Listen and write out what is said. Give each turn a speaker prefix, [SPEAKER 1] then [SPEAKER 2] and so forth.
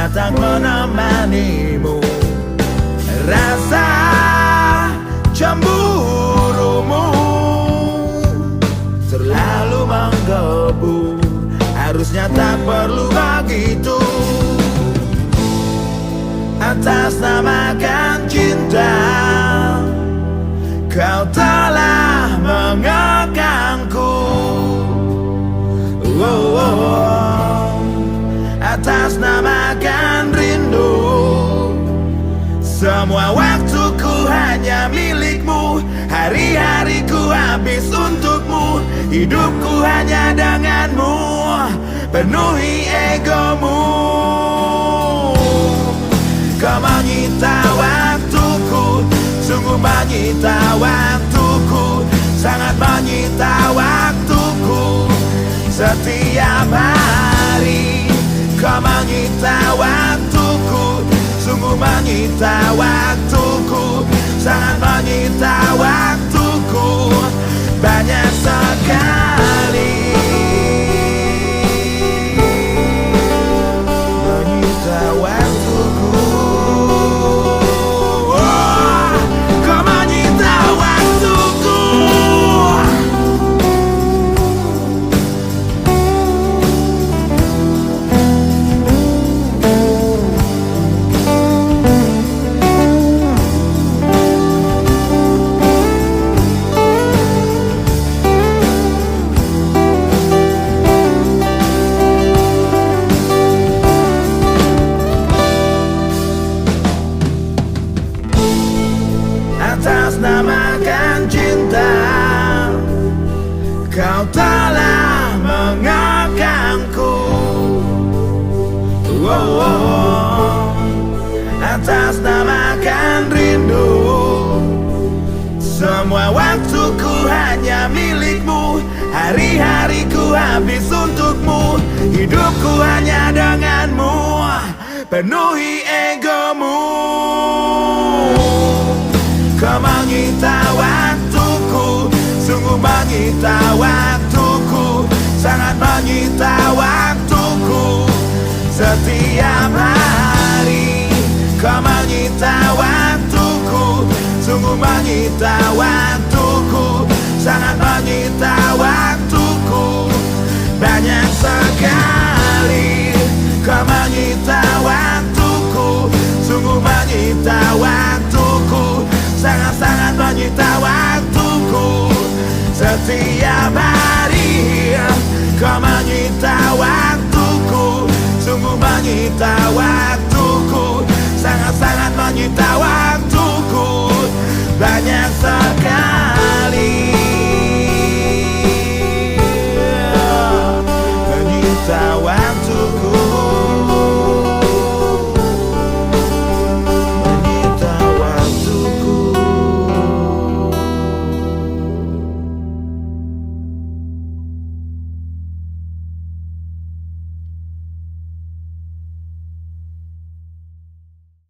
[SPEAKER 1] datang menemanimu. Rasa cemburumu terlalu menggebu, harusnya tak perlu begitu. Atas namakan cinta, kau telah mengekangku. Atas namakan rindu, semua waktuku hanya milikmu. Hari-hariku habis untukmu, hidupku hanya denganmu. Penuhi egomu. Kau menyita waktuku, sungguh menyita waktuku, sangat menyita waktuku. Setiap hari kau menyita waktuku, sungguh menyita waktuku, sangat menyita waktuku. Banyak sekali menyita waktuku. Kau menyita waktuku. Atas namakan cinta, kau telah mengekangku. Atas namakan rindu, semua waktuku hanya milikmu. Hari-hariku habis untukmu, hidupku hanya denganmu. Penuhi egomu. Kau menyita waktuku, sungguh menyita waktuku, sangat menyita waktuku. Setiap hari kau menyita waktuku, sungguh menyita waktuku, sangat menyita waktuku. Banyak sekali kau menyita waktuku, sungguh menyita waktuku, sangat-sangat menyita waktuku. Setiap hari kau menyita waktuku, sungguh menyita waktuku, sangat-sangat